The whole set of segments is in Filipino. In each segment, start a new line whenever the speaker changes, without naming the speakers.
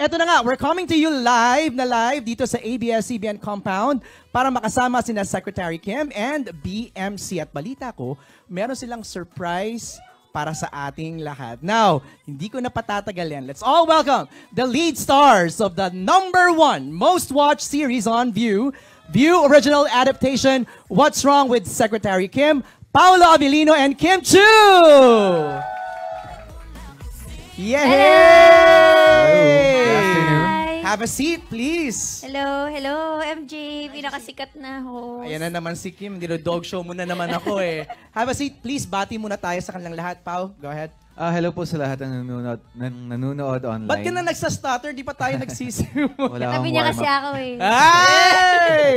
eto na nga, we're coming to you live dito sa ABS-CBN compound para makasama sina Secretary Kim and BMC. At balita ko, meron silang surprise para sa ating lahat. Now, hindi ko na patatagal yan. Let's all welcome the lead stars of the #1 most watched series on View original adaptation, What's Wrong with Secretary Kim, Paolo Abilino and Kim Chu! Yay!
Good afternoon.
Have a seat, please.
Hello, MJ. Pinakasikat na host.
Ayan na naman si Kim. Dog show muna naman ako eh. Have a seat, please. Bati muna tayo sa kanilang lahat. Pao, go ahead.
Hello po sa lahat ng nanonood online.
Ba't ka na nagsa-stutter? Di pa tayo nagsisimula.
Tabi niya kasi ako eh.
Ay!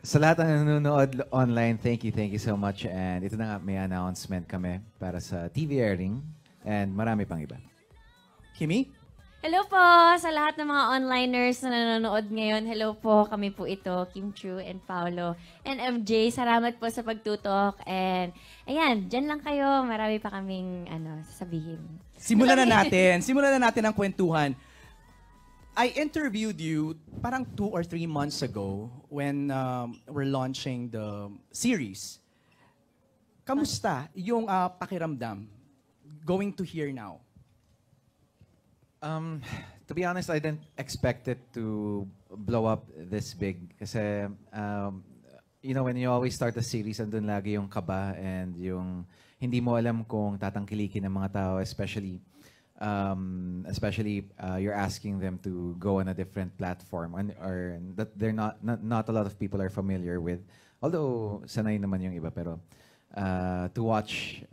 Sa lahat ng nanonood online, thank you so much. And ito na nga, may announcement kami para sa TV airing. And marami pang iba.
Kimi?
Hello po sa lahat ng mga onliners na nanonood ngayon. Hello po, kami po ito, Kim Chu and Paolo. And MJ, salamat po sa pagtutok. And ayan, dyan lang kayo. Marami pa kaming sasabihin.
Simulan na natin ang kwentuhan. I interviewed you parang 2 or 3 months ago when we're launching the series. Kamusta yung pakiramdam going to here now?
To be honest, I didn't expect it to blow up this big. Kasi, when you always start a series, andun lagi yung kaba and yung hindi mo alam kung tatangkilikin ng mga tao, especially you're asking them to go on a different platform or that they're not a lot of people are familiar with. Although, sanay naman yung iba, pero to watch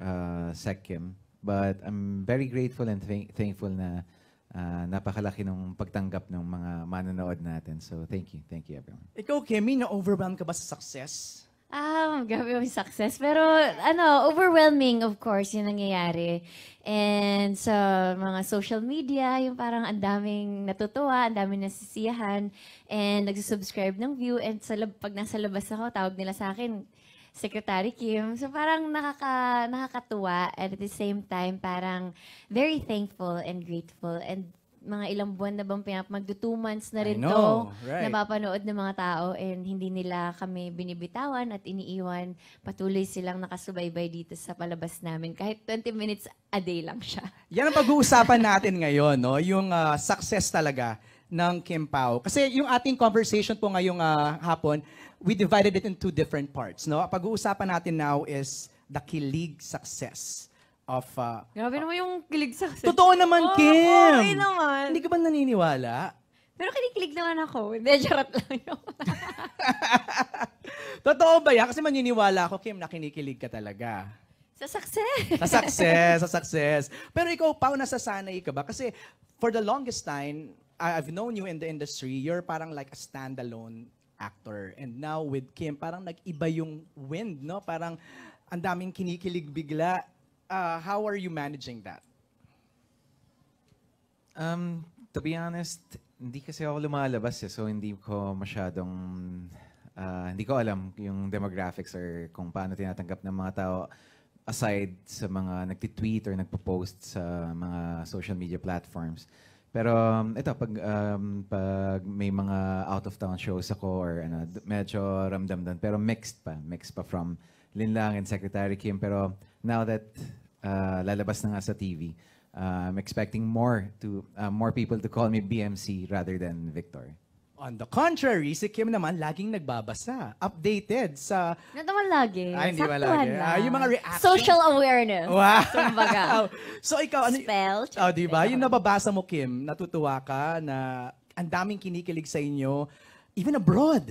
Sec Kim. But I'm very grateful and thankful na napakalaki nung pagtanggap ng mga manonood natin. So, thank you everyone.
Ikaw, Kimi, na-overwhelm ka ba sa success?
Grabe yung success. Pero, overwhelming, of course, yung nangyayari. And sa mga social media, yung parang ang daming natutuwa, ang daming nasisiyahan, and nagsusubscribe ng View. And pag nasa labas ako, tawag nila sa akin, Secretary Kim. So parang nakakatuwa and at the same time parang very thankful and grateful and mga ilang buwan na bang magdo 2 months na rin to napapanood ng mga tao and hindi nila kami binibitawan at iniiwan. Patuloy silang nakasubaybay dito sa palabas namin kahit 20 minutes a day lang siya.
Yan ang pag-uusapan natin ngayon, no? Yung success talaga ng Kim Pao. Kasi yung ating conversation po ngayong hapon, we divided it into different parts. No? Pag-uusapan natin now is the kilig success of...
Grabe naman yung kilig success.
Totoo naman, Kim!
Okay naman.
Hindi ka ba naniniwala?
Pero kinikilig naman ako. Hindi, charot lang yun.
Totoo ba yan? Kasi maniniwala ako, Kim, na kinikilig ka talaga.
Sa success.
Sa success. Pero ikaw, Pao, nasasanay ka ba? Kasi for the longest time, I've known you in the industry, you're parang like a standalone actor. And now with Kim, parang nag-iba yung wind, no? Parang ang daming kinikilig bigla. How are you managing that?
To be honest, hindi kasi ako lumalabas so hindi ko masyadong hindi ko alam yung demographics or kung paano tinatanggap ng mga tao aside sa mga nagtitweet or nagpo-post sa mga social media platforms. Pero ito, pag may mga out-of-town shows ako or medyo ramdam doon. Pero mixed pa from Linlang and Secretary Kim. Pero now that lalabas na nga sa TV, I'm expecting more people to call me BMC rather than Victor.
On the contrary, si Kim naman laging nagbabasa. Updated sa...
Hindi naman lagi.
Ay, hindi ba lagi? Yung mga reaction.
Social awareness.
Wow.
Kumbaga.
So ikaw,
Spell.
di ba? Yung nababasa mo, Kim, natutuwa ka na ang daming kinikilig sa inyo, even abroad.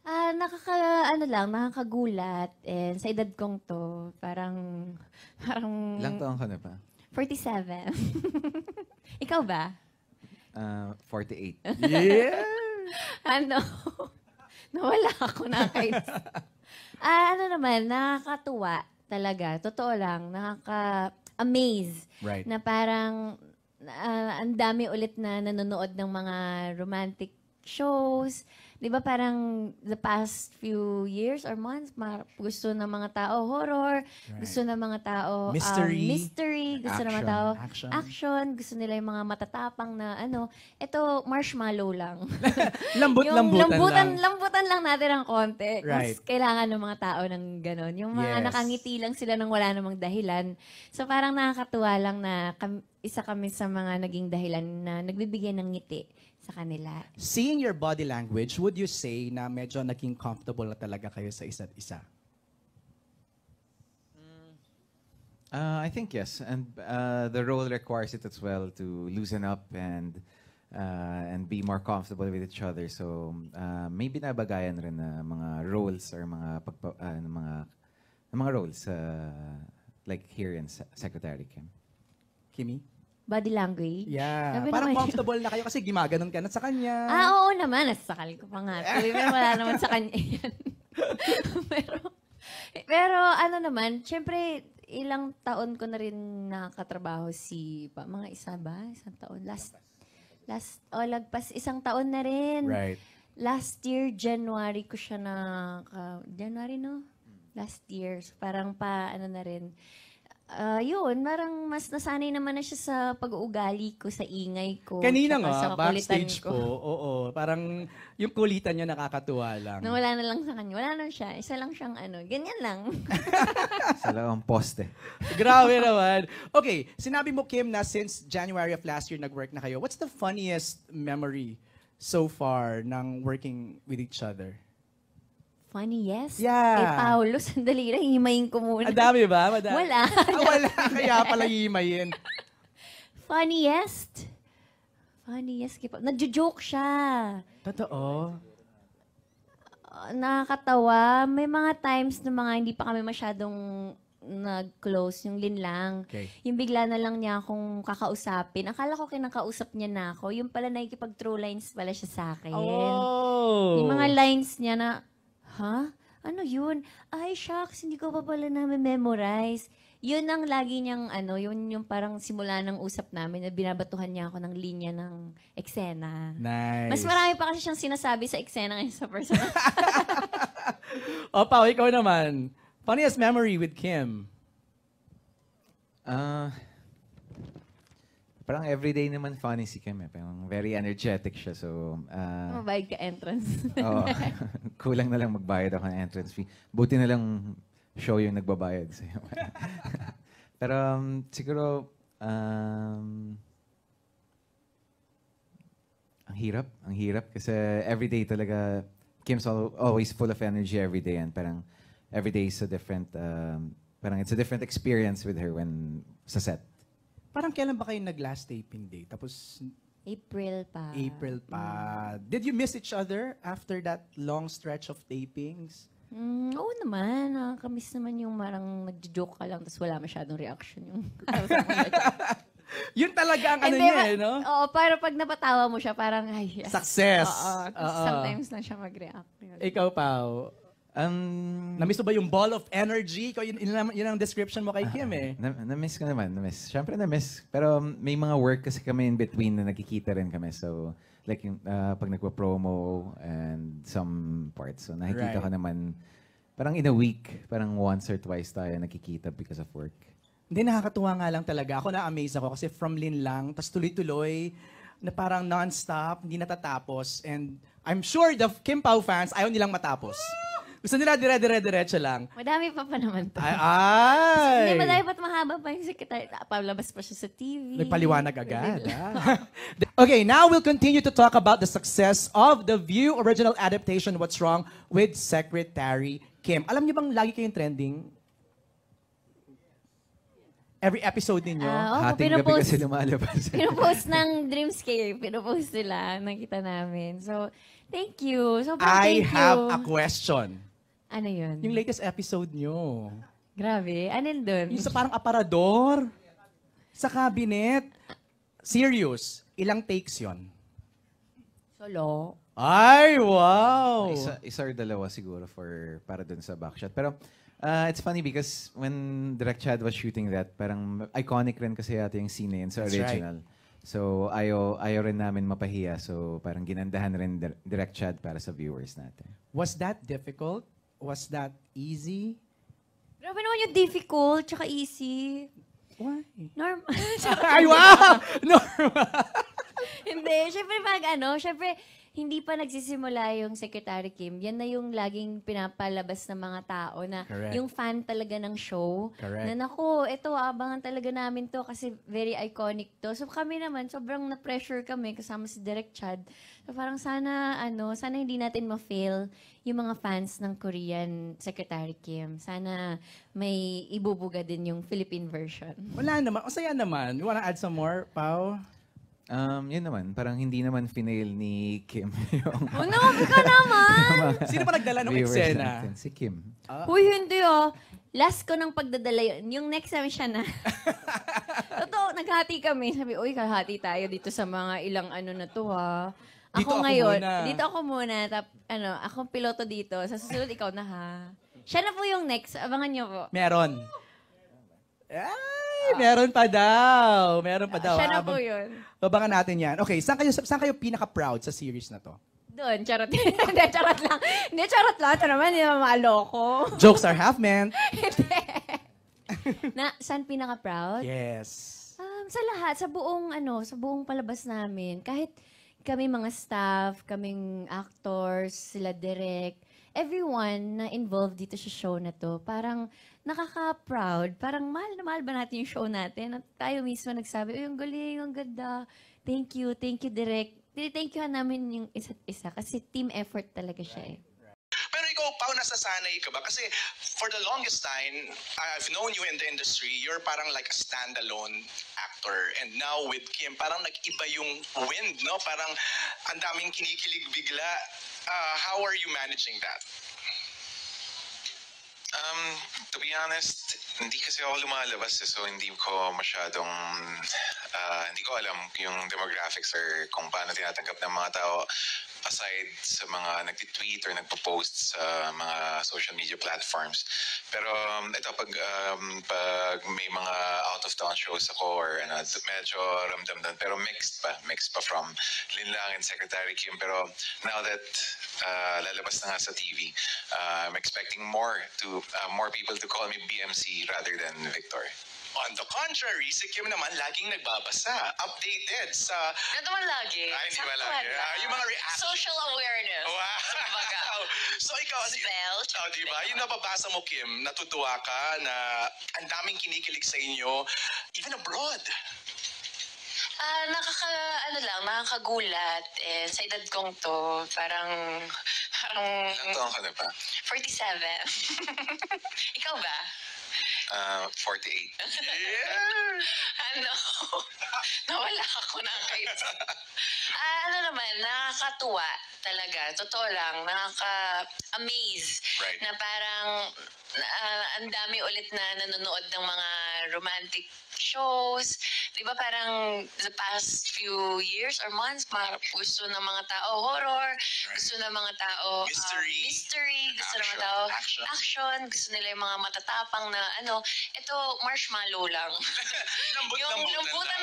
Nakakagulat. And sa edad kong to, parang...
Ilang taon ka na pa?
47. Ikaw ba?
48.
Yeah!
Nawala ako na kayo. Nakakatuwa talaga. Totoo lang, nakaka-amaze.
Right.
Na parang ang dami ulit na nanonood ng mga romantic shows di ba parang the past few years or months, gusto ng mga tao horror, gusto ng mga tao mystery, gusto ng mga tao action, gusto nila yung mga matatapang na ano. Ito, marshmallow lang. Lambutan lang natin ng konti.
Right.
Mas kailangan ng mga tao ng ganon. Yung mga nakangiti lang sila nang wala namang dahilan. So parang nakakatuwa lang na isa kami sa mga naging dahilan na nagbibigay ng ngiti sa kanila.
Seeing your body language, would you say na medyo naging comfortable na talaga kayo sa isa't isa?
I think yes, and the role requires it as well to loosen up and be more comfortable with each other. So maybe nabagayan rin na mga roles or mga roles like here in Secretary Kim.
Kimi?
Body language?
Yeah.
Sabi
Parang
naman
comfortable na kayo kasi gimaganon ka na sa kanya.
Oo naman. Nasakal ko pa nga. Pero wala naman sa kanya yan. pero ano naman, syempre, ilang taon ko na rin nakatrabaho mga isang taon. Lagpas isang taon na rin.
Right.
Last year, January ko siya January, no? Last year. So, parang ano na rin. Yun, parang mas nasanay naman na siya sa pag-uugali ko, sa ingay ko.
Kanina
sa
nga,
kakulitan
backstage
ko.
po, oo, parang yung kulitan niya nakakatuwa lang.
Wala na lang sa kanya. Wala na siya. Isa lang siyang ganyan lang.
Sa lawang poste.
Grabe naman. Okay, sinabi mo, Kim, na since January of last year nag-work na kayo, what's the funniest memory so far ng working with each other?
Funny, yes.
Yeah.
Paulo, sandali lang, himayin ko muna.
Ang dami ba?
Wala.
Wala, kaya pala himayin.
Funniest? Nagjo-joke siya.
Totoo.
Nakakatawa. May mga times na hindi pa kami masyadong nag-close, yung linlang.
Okay.
Yung bigla na lang niya akong kakausapin. Akala ko kinakausap niya na ako. Yung pala nakikipag-through lines pala siya sa akin.
Oh.
Yung mga lines niya na, ano yun? Ay, shucks, hindi ko pa pala na-memorize. Yun ang lagi niyang, yun yung parang simula ng usap namin na binabatuhan niya ako ng linya ng eksena.
Nice.
Mas marami pa kasi siyang sinasabi sa eksena ngayon sa personal.
O, Pao, ikaw naman. Funniest memory with Kim?
Parang everyday naman funny si Kim. Parang very energetic siya. So,
Mabayad ka entrance.
kulang na lang magbayad ako ng entrance fee. Buti na lang show yung nagbabayad sa'yo. Pero siguro, ang hirap. Kasi everyday talaga, Kim's always full of energy everyday. And parang everyday is a different, parang it's a different experience with her when sa set.
Parang kailan ba kayo nag-last taping day? Tapos
April pa.
Did you miss each other after that long stretch of tapings?
Oo naman. Nakakamiss naman yung marang nagjo-joke ka lang tapos wala masyadong reaction yung
Yun talaga ang niya, no?
Oo, para pag napatawa mo siya, parang, ay, yes.
Success.
Sometimes na siya mag-react.
Ikaw, Pao. Na-miss mo ba yung ball of energy? Yun ang description mo kay Kim eh.
Na-miss ko naman. Siyempre na-miss. Pero may mga work kasi kami in between na nakikita rin kami. So, like yung pag nagpa-promo and some parts. So, nakikita ko naman, parang in a week, parang once or twice tayo nakikita because of work.
Hindi, nakakatuwa nga lang talaga. Ako na-amaze ako kasi from Lin lang, tas tuloy-tuloy, na parang non-stop, hindi natatapos. And I'm sure the Kim Pao fans, ayaw nilang matapos. Gusto nila dire-diretso lang.
Madami pa naman to.
Ay!
Hindi, madami pa't mahaba pa yung secretary. Palabas pa siya sa TV.
Nagpaliwanag agad. Okay, now we'll continue to talk about the success of the View original adaptation, What's Wrong with Secretary Kim. Alam niyo bang lagi kayong trending? Every episode ninyo?
Hating gabi kasi lumalabas.
Pinupost ng Dreamscape. Pinupost nila. Nakita namin. So, thank you. So,
I have a question.
Ano yun?
Yung latest episode nyo.
Grabe. Ano dun?
Yung sa parang aparador. Sa cabinet. Serious. Ilang takes yon?
Solo.
Ay, wow!
Isa or dalawa siguro para dun sa backshot. Pero it's funny because when Direct Chad was shooting that, parang iconic rin kasi yata yung scene na yun sa
That's
original.
Right.
So, ayaw rin namin mapahiya. So, parang ginandahan rin Direct Chad para sa viewers natin.
Was that difficult? Was that easy?
Grabe naman yung difficult, tsaka easy.
Why?
Normal.
Ay, wow! Normal.
Hindi. Syempre, hindi pa nagsisimula yung Secretary Kim. Yan na yung laging pinapalabas ng mga tao na
Correct.
yung fan talaga ng show.
Correct.
Na naku, ito, abangan talaga namin to kasi very iconic to. So kami naman, sobrang na-pressure kami kasama si Direk Chad. So parang sana hindi natin ma-fail yung mga fans ng Korean Secretary Kim. Sana may ibubuga din yung Philippine version.
Wala naman. O saya naman. You wanna add some more, Pao?
Yun naman, parang hindi naman finail ni Kim yung
Oh, naman ka naman!
Sino ba nagdala ng
viewers
eksena?
natin. Si Kim.
Uy, hindi oh. Last ko ng pagdadala yun. Yung next time siya na. Totoo, naghati kami. Sabi, uy, kahati tayo dito sa mga ilang na to ha.
Dito ako
ngayon,
muna.
dito ako muna. Akong piloto dito. Sa susunod, ikaw na ha. Siya na po yung next. Abangan niyo po.
Meron. Ay, meron pa daw. Meron pa daw.
Siya na po yun.
Abangan natin yan. Okay, saan kayo pinaka-proud sa series na to?
Doon, charot. Hindi, charot lang. Hindi, charot lang. Ito naman, hindi naman maloko.
Jokes are half meant.
Saan pinaka-proud?
Yes.
Sa lahat, sa buong palabas namin. Kahit kami mga staff, kaming actors, sila direct, everyone na involved dito sa show na to, parang nakaka-proud. Parang mahal na mahal ba natin yung show natin? At tayo mismo nagsabi, uy, ang galing, ang ganda. Thank you, direct. Thank you namin yung isa't isa kasi team effort talaga siya eh.
Pero ikaw, Pao, nasasanay ka ba? Kasi for the longest time, I've known you in the industry, you're parang like a standalone actor. And now with Kim, parang nag-iba yung wind, no? Parang ang daming kinikilig bigla. How are you managing that?
To be honest, hindi kasi ako lumalabas so hindi ko masyadong, hindi ko alam yung demographics or kung paano tinatanggap ng mga tao aside sa mga nag-tweet or nagpo-post sa mga social media platforms. Pero ito, pag may mga out-of-town shows ako or medyo ramdam doon. Pero mixed pa from Linlang and Secretary Kim. Pero now that lalabas na nga sa TV, I'm expecting more people to call me BMC rather than Victor.
On the contrary, si Kim naman laging nagbabasa, updated sa...
Ito naman lagi.
Ay, hindi ba
Saktuhan
lagi?
lang.
Yung mga reaction.
Social awareness.
Wow! So ikaw,
Spell.
di ba? Yung nababasa mo, Kim, natutuwa ka na ang daming kinikilig sa inyo, even abroad.
Nakakagulat. Sa edad kong to, parang
Ilang taon ka na ba?
47. Ikaw ba?
48.
Yeah!
Nawala ako na kayo. Nakakatuwa talaga. Totoo lang, nakaka-amaze.
Right.
Na parang ang dami ulit na nanonood ng mga romantic shows. Di ba parang the past few years or months, gusto ng mga tao horror, gusto ng mga tao mystery, gusto ng mga tao action, gusto nila yung mga matatapang na ito marshmallow lang.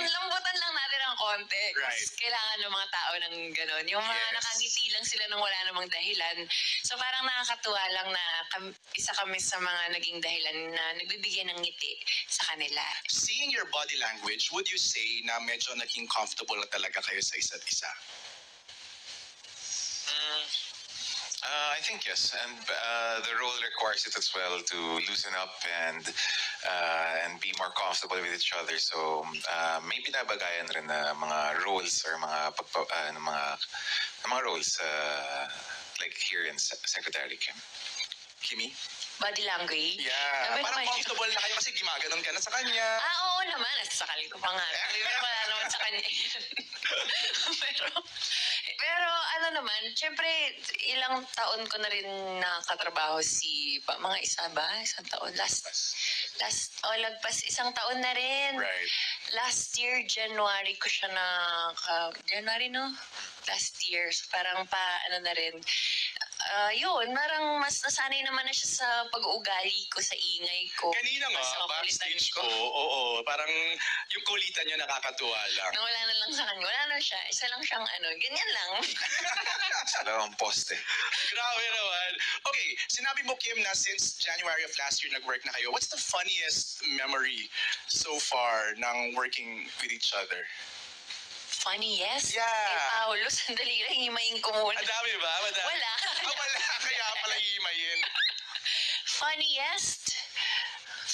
Lambutan lang natin ng konti.
Right.
Kasi kailangan ng mga tao ng gano'n. Yung mga nakangiti lang sila nang wala namang dahilan. So parang nakakatuwa lang na isa kami sa mga naging dahilan na nagbibigay ng ngiti sa kanila.
Seeing your body language, would you say na medyo naging comfortable na talaga kayo sa isa't isa?
I think yes, and the role requires it as well to loosen up and be more comfortable with each other. So may pinabagayan rin na mga roles or mga roles like here in Secretary Kim.
Kimi?
Body language.
Yeah.
Sabi
Parang
naman-
comfortable na kayo kasi gumaganon ka na sa kanya.
Oo naman. Nasasakal ko pa nga. Pero wala naman sa kanya. pero naman, syempre, ilang taon ko na rin nakatrabaho mga isang taon. Lagpas isang taon na rin.
Right.
Last year, January ko siya January, no? Last year. So parang na rin. yun, marang mas nasanay naman na siya sa pag-uugali ko, sa ingay ko.
Kanina nga,
Sa makulitan
backstage
ko.
ko, oo, parang yung kulitan niya nakakatuwa lang.
Nawala na lang sa kanya. Wala na siya. Isa lang siyang ganyan lang.
Sa dalawang poste.
Grabe naman. Okay, sinabi mo, Kim, na since January of last year nag-work na kayo, what's the funniest memory so far ng working with each other?
Funny, yes?
Yeah.
Eh, Paolo, sandali lang, himayin ko muna.
Ang dami ba? Madami.
Wala.
Wala. Kaya pala himayin.
Funniest?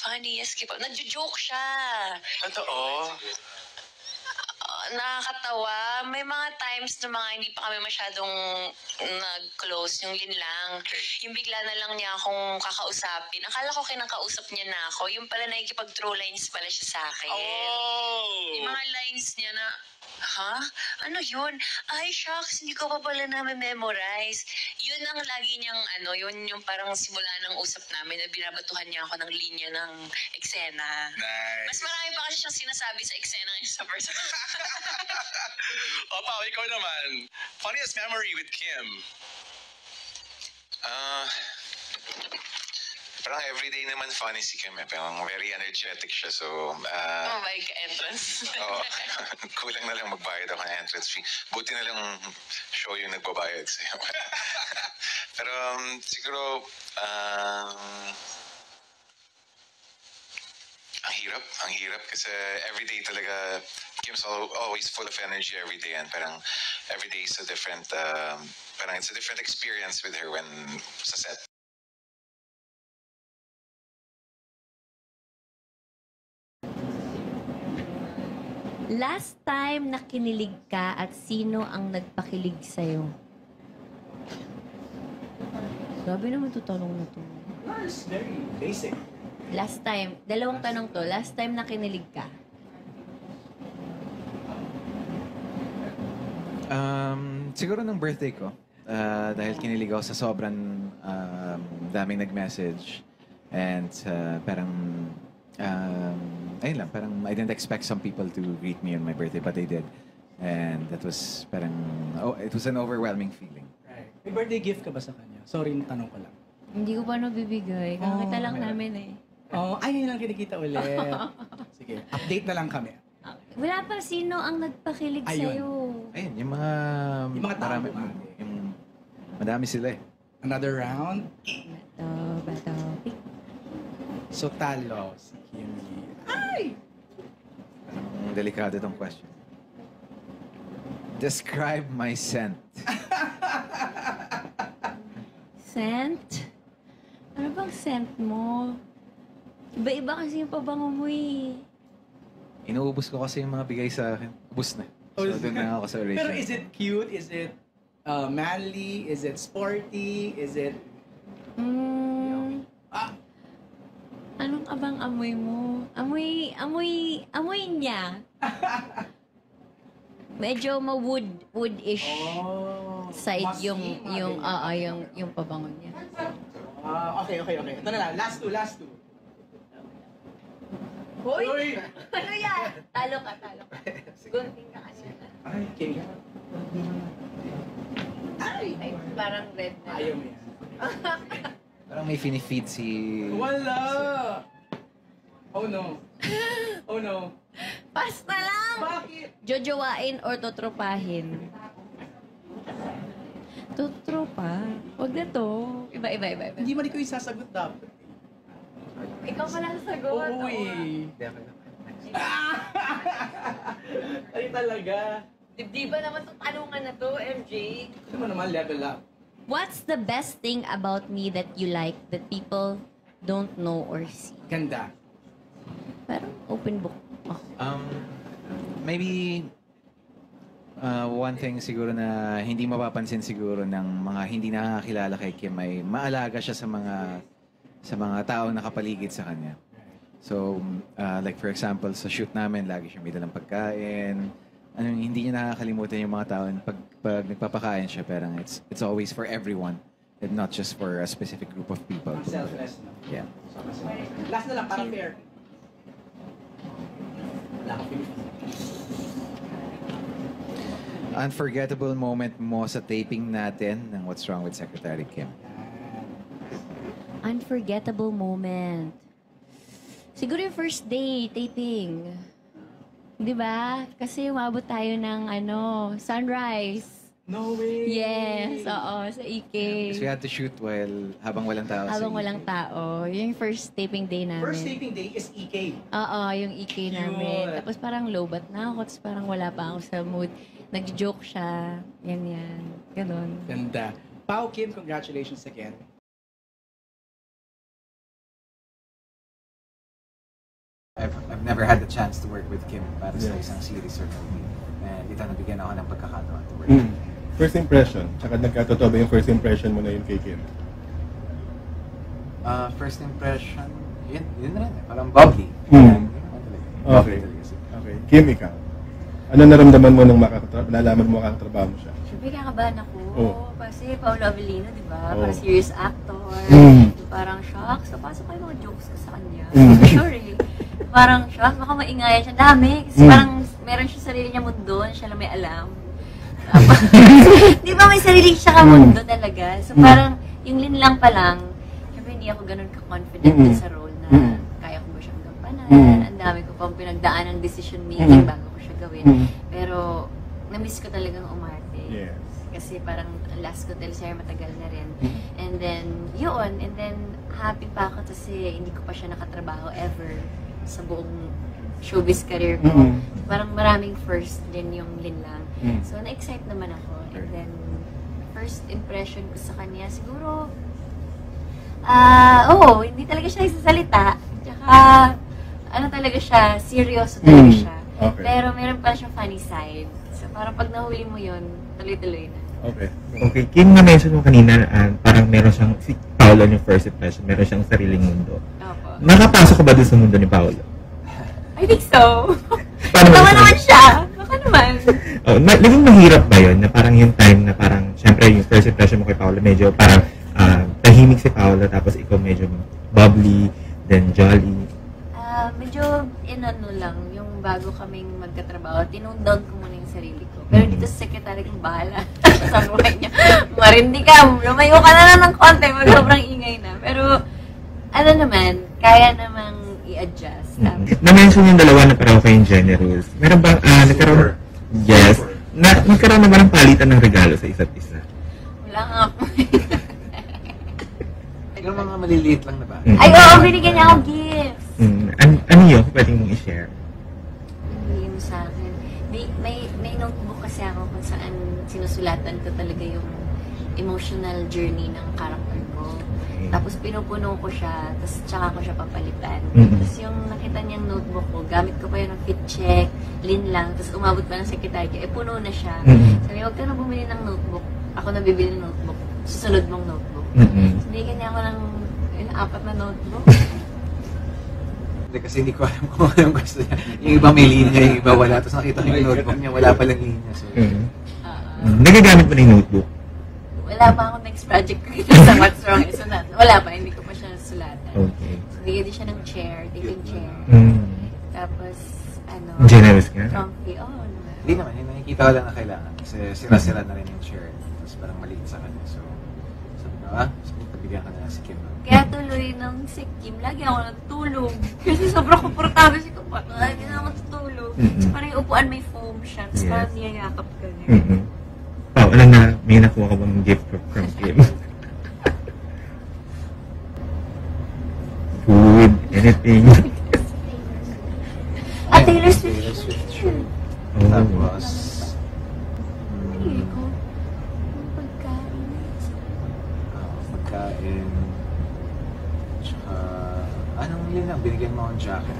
Funniest, nagjo-joke siya.
Totoo.
Nakakatawa. May mga times na mga hindi pa kami masyadong nag-close, yung Lin lang. Yung bigla na lang niya akong kakausapin. Akala ko kinakausap niya na ako. Yung pala nakikipag-throw lines pala siya sa akin.
Oh!
Yung mga lines niya na, ha? Ano yun? Ay, shucks, hindi ko pa pala na-memorize. Yun ang lagi niyang, yun yung parang simula ng usap namin na binabatuhan niya ako ng linya ng eksena.
Nice.
Mas marami pa kasi siyang sinasabi sa eksena ngayon sa person.
O, Pao, ikaw naman. Funniest memory with Kim?
Parang everyday naman funny si Kim eh. Parang very energetic siya. So,
Oh my entrance.
oo. Kulang na lang magbayad ako ng entrance fee. Buti na lang show yung nagbabayad sa'yo. Pero siguro, ang hirap kasi everyday talaga, Kim's always full of energy every day and parang every day is a different, parang it's a different experience with her when sa set.
Last time na kinilig ka at sino ang nagpakilig sa'yo? Grabe naman ito tanong na to.
It's very basic.
Last time, dalawang tanong to. Last time na kinilig ka?
Siguro nung birthday ko, dahil kinilig ako sa sobrang daming nag-message and parang ayun lang, parang I didn't expect some people to greet me on my birthday, but they did. And that was parang, it was an overwhelming feeling.
Right. May birthday gift ka ba sa kanya? Sorry, tanong ko lang.
Hindi ko pa nabibigay. Kakita lang
meron.
namin eh.
Oh, ay, yun lang kinikita ulit. Sige, update na lang kami.
Wala pa sino ang nagpakilig
Ayun.
sa'yo.
Ayun, yung mga...
Yung mga tao
marami,
ba?
yung, madami sila eh.
Another round.
Bato. Pick.
So, talo si Kimmy. Ay!
Ang delikado itong question. Describe my scent.
Scent? Ano bang scent mo? Iba-iba kasi yung pabango mo eh.
Inuubos ko kasi yung mga bigay sa akin. Ubus na. So, doon na ako sa original.
Pero is it cute? Is it manly? Is it sporty? Is it... Ah,
Anong abang amoy mo? Amoy niya. Medyo wood-ish side
musky,
yung
ganyan.
yung pabango niya.
Okay. Ito na lang. Last two.
Hoy! Ano yan? Talo ka. Gunting ka kasi.
Ay, Kimmy.
Ay, parang red na.
Ayaw mo yan.
Parang may finifeed si...
Wala! Oh no. Oh no.
Pass na lang!
Bakit?
Jojowain or totropahin? Totropa? Huwag na to. Iba.
Hindi man ikaw yung sasagot dapat.
Ikaw pala sasagot.
Uy. Ay talaga.
Dibdiba naman itong tanungan na to, MJ.
Ano mo naman, level up.
What's the best thing about me that you like that people don't know or see?
Ganda.
Parang open book. Oh.
Maybe one thing siguro na hindi mapapansin siguro ng mga hindi nakakilala kay Kim ay maalaga siya sa mga taong nakapaligid sa kanya. So, like for example, sa shoot namin, lagi siya may dalang pagkain. Hindi niya nakakalimutan yung mga tao. Pag nagpapakain siya, parang it's always for everyone and not just for a specific group of people.
Selfless, no?
Yeah.
Last na lang, para fair. Wala ka
Unforgettable moment mo sa taping natin ng What's Wrong with Secretary Kim?
Unforgettable moment. Siguro yung first day taping. 'Di ba? Kasi umabot tayo ng sunrise.
No way!
Yes, oo, sa EK.
Because we had to shoot habang walang tao.
Habang
sa
walang tao. Yung first taping day namin.
First taping day is EK.
Oo, yung EK namin.
Yun.
Tapos parang lowbat na ako. Tapos parang wala pa ako sa mood. Nag-joke siya. Yan. Ganon.
Ganda. Pao Kim, congratulations again.
I've never had the chance to work with Kim para sa isang series or movie. And ito nabigyan ako ng pagkakataon to work.
First impression, tsaka nagkatotoo ba yung first impression mo na yun kay Kim?
First impression, yun rin eh. Parang bubbly.
Okay. Okay. Kim, ikaw. Ano naramdaman mo nung nalaman mo makakatrabaho mo siya?
Siyempre, kakabahan ako.
Oh.
Kasi Paolo Avellino, di ba?
Oh.
Parang serious actor. Parang shock. So, pasok ko yung mga jokes ko sa kanya. Sure eh. Parang shock. Baka maingayan siya. Dami. Kasi parang meron siya sarili niya mundo. Siya lang may alam. Di ba may sarili siya ka mundo talaga? So, parang yung linlang pa lang, siyempre hindi ako ganun ka-confident sa role na kaya ko ba siyang gampanan. Ang dami ko pang pinagdaan ng decision making bago ko siya gawin. Pero, na-miss ko talagang umarte.
Yes.
Kasi parang last ko teleserye matagal na rin. And then, yun. And then, happy pa ako kasi hindi ko pa siya nakatrabaho ever sa buong showbiz career ko. Parang maraming first din yung linlang. So, na-excite naman ako. And then, first impression ko sa kanya, siguro, hindi talaga siya nagsasalita. Tsaka, talaga siya, seryoso talaga siya.
Okay.
Pero meron pa siyang funny side. So, parang pag nahuli mo yun, tuloy-tuloy na.
Okay.
Okay, Kim, na-mention mo kanina, parang meron siyang, si Paolo yung first impression, meron siyang sariling mundo.
Opo.
Nakapasok ka ba dun sa mundo ni Paolo?
I think so.
Paano
Tama
ba
naman siya. Baka naman.
Naging mahirap ba yun na parang yung time na parang, syempre yung first impression mo kay Paolo, medyo parang tahimik si Paolo, tapos ikaw medyo bubbly, then jolly.
Medyo lang, yung bago kaming magkatrabaho, tinone down ko muna yung sarili ko. Pero dito sa secretary kong bahala sa buhay niya. Marindi ka, lumayo ka na lang ng konti, sobrang ingay na. Pero, kaya namang i-adjust.
Na-mention yung dalawa na pareho kayong generous. Meron bang, nagkaroon? Yes. Nagkaroon na ba ng palitan ng regalo sa isa't isa?
Wala nga po.
Yung mga maliliit lang na ba?
Ay, oo, binigyan niya ako gifts.
Ano yun? Pwede mong i-share?
Hindi mo sa akin. May notebook kasi ako kung saan sinusulatan ko talaga yung emotional journey ng character ko. Tapos pinupuno ko siya, tapos tsaka ko siya papalitan. Tapos yung nakita niyang notebook ko, gamit ko pa yun ng fit check, linlang, tapos umabot pa ng sekretarya, puno na siya. Sabi, huwag ka na bumili ng notebook. Ako na bibili ng notebook. Susunod mong notebook. Binigyan niya ako ng 4 na notebook.
Kasi hindi ko alam kung anong gusto niya. Yung iba may linya, yung iba wala. Tapos nakita ko yung notebook niya, wala palang linya. So,
nagagamit mo na yung notebook?
Wala pa akong next project ko sa What's Wrong. So, wala pa, hindi ko pa siya sulatan.
Okay.
So, bigyan din siya ng chair, taking chair. Tapos,
generous ka?
Comfy. Oo, naman.
hindi naman, yung nakikita ko lang na kailangan. Kasi sira-sira na rin yung chair. Tapos parang maliit sa kanya. So, sabi ko, sige, pabigyan ka na lang si Kim.
Kaya tuloy ng si Kim, lagi ako natutulog. Kasi sobrang komportable si Kim. Lagi na ako natutulog. So, parang yung upuan may foam siya. Tapos parang niyayakap ka niya.
Pao, alam na, may nakuha ka bang gift from Kim? Food, anything.
Taylor Swift.
Tapos, pagkain. Tsaka, anong yun lang, binigyan mo akong jacket.